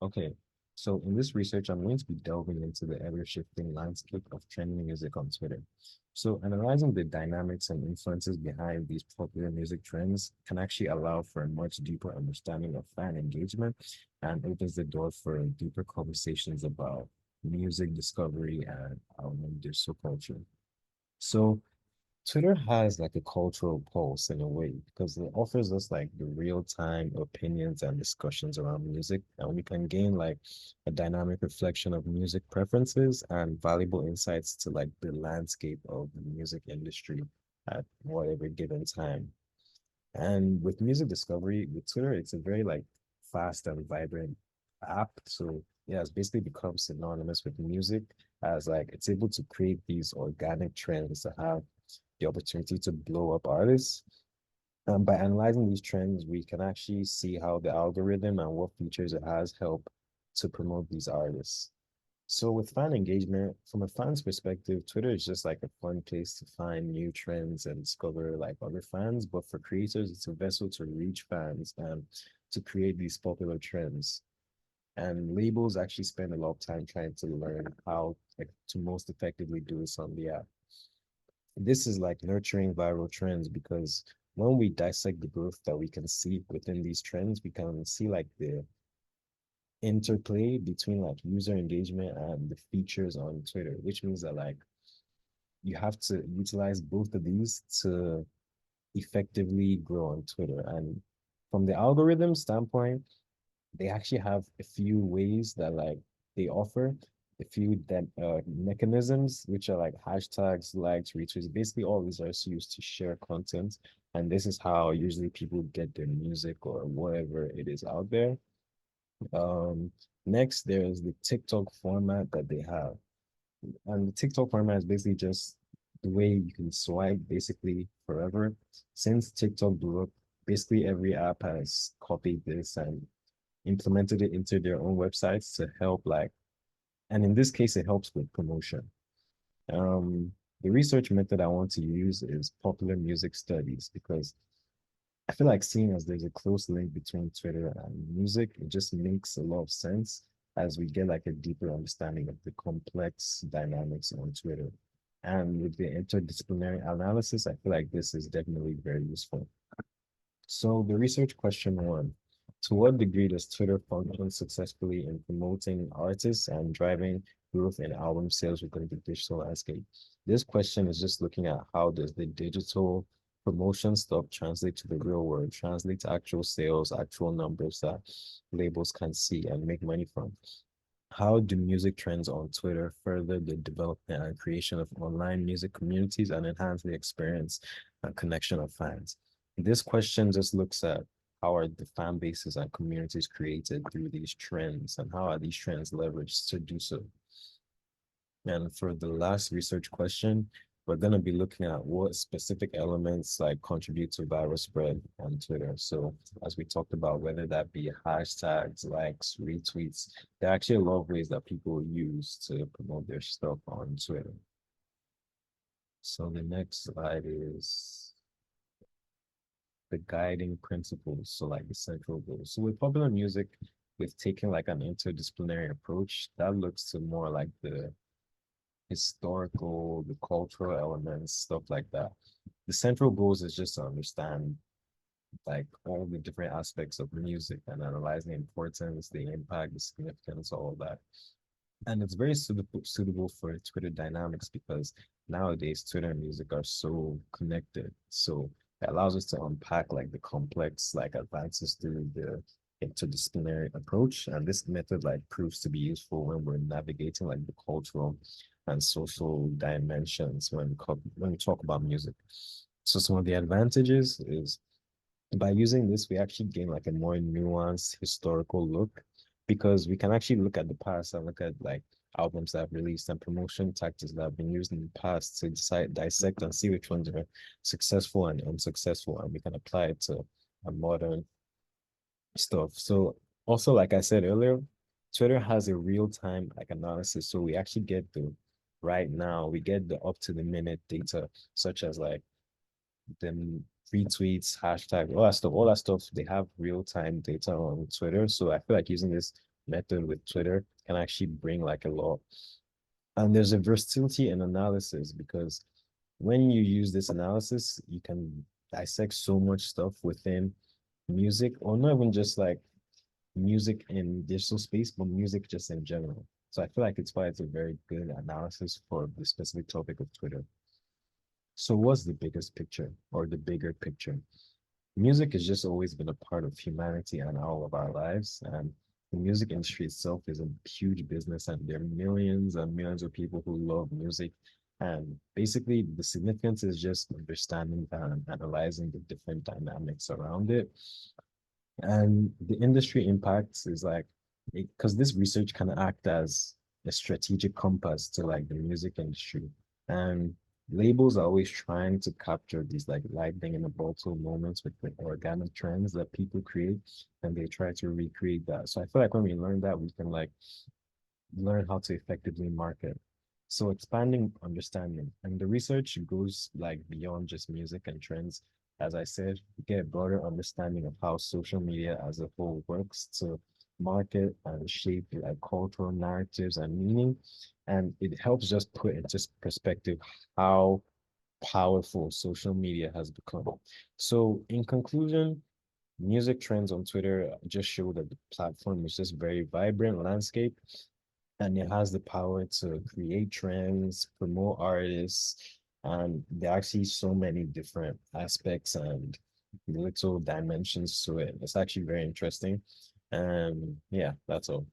Okay, so in this research, I'm going to be delving into the ever-shifting landscape of trending music on Twitter. So analyzing the dynamics and influences behind these popular music trends can actually allow for a much deeper understanding of fan engagement and opens the door for deeper conversations about music discovery and digital culture. So Twitter has like a cultural pulse in a way because it offers us like the real-time opinions and discussions around music, and we can gain like a dynamic reflection of music preferences and valuable insights to like the landscape of the music industry at whatever given time. And with music discovery, with Twitter, it's a very like fast and vibrant app. So yeah, it's basically become synonymous with music as like it's able to create these organic trends to have the opportunity to blow up artists. By analyzing these trends, we can actually see how the algorithm and what features it has help to promote these artists. So with fan engagement, from a fan's perspective, Twitter is just like a fun place to find new trends and discover like other fans. But for creators, it's a vessel to reach fans and to create these popular trends. And labels actually spend a lot of time trying to learn how like, to most effectively do this on the app. This is like nurturing viral trends because when we dissect the growth that we can see within these trends, we can see like the interplay between like user engagement and the features on Twitter, which means that like you have to utilize both of these to effectively grow on Twitter. And from the algorithm standpoint, they actually have a few ways that like they offer a few that mechanisms which are like hashtags, likes, retweets. Basically, all these are used to share content, and this is how usually people get their music or whatever it is out there. Um, Next, there's the TikTok format that they have. And the TikTok format is basically just the way you can swipe basically forever. Since TikTok blew up, basically every app has copied this and implemented it into their own websites to help like, and in this case, it helps with promotion. Um, the research method I want to use is popular music studies because I feel like seeing as there's a close link between Twitter and music, it just makes a lot of sense as we get like a deeper understanding of the complex dynamics on Twitter. And with the interdisciplinary analysis, I feel like this is definitely very useful. So the research question one, to what degree does Twitter function successfully in promoting artists and driving growth in album sales within the digital landscape? This question is just looking at how does the digital promotion stuff translate to the real world, translate to actual sales, actual numbers that labels can see and make money from. How do music trends on Twitter further the development and creation of online music communities and enhance the experience and connection of fans? This question just looks at how are the fan bases and communities created through these trends and how are these trends leveraged to do so? And for the last research question, we're going to be looking at what specific elements like contribute to viral spread on Twitter. So as we talked about, whether that be hashtags, likes, retweets, there are actually a lot of ways that people use to promote their stuff on Twitter. So the next slide is the guiding principles. So like the central goals. So with popular music, we've taken like an interdisciplinary approach that looks to more like the historical, the cultural elements, stuff like that. The central goals is just to understand like all the different aspects of music and analyzing the importance, the impact, the significance, all of that. And it's very suitable for Twitter dynamics because nowadays Twitter and music are so connected. So it allows us to unpack like the complex like advances through the interdisciplinary approach. And this method like proves to be useful when we're navigating like the cultural and social dimensions when we talk about music. So some of the advantages is by using this, we actually gain like a more nuanced historical look because we can actually look at the past and look at like albums that have released and promotion tactics that have been used in the past to decide, dissect and see which ones are successful and unsuccessful, and we can apply it to a modern stuff. So also, like I said earlier, Twitter has a real-time like analysis. So we actually get the right now, we get the up to the minute data, such as like the retweets, hashtag, all that stuff, they have real-time data on Twitter. So I feel like using this method with Twitter can actually bring like a lot. And there's a versatility in analysis because when you use this analysis, you can dissect so much stuff within music, or not even just like music in digital space, but music just in general. So I feel like it's a very good analysis for the specific topic of Twitter. So what's the biggest picture or the bigger picture? Music has just always been a part of humanity and all of our lives. And the music industry itself is a huge business, and there are millions and millions of people who love music. And basically, the significance is just understanding and analyzing the different dynamics around it. And the industry impacts is like, because this research can act as a strategic compass to like the music industry. And labels are always trying to capture these like lightning in a bottle moments with the organic trends that people create, and they try to recreate that. So I feel like when we learn that, we can like learn how to effectively market. So expanding understanding, and the research goes like beyond just music and trends. As I said, get a broader understanding of how social media as a whole works to market and shape like cultural narratives and meaning. And it helps just put into perspective how powerful social media has become. So in conclusion, music trends on Twitter just show that the platform is just very vibrant landscape, and it has the power to create trends, promote artists, and there are actually so many different aspects and little dimensions to it. It's actually very interesting. Yeah, that's all.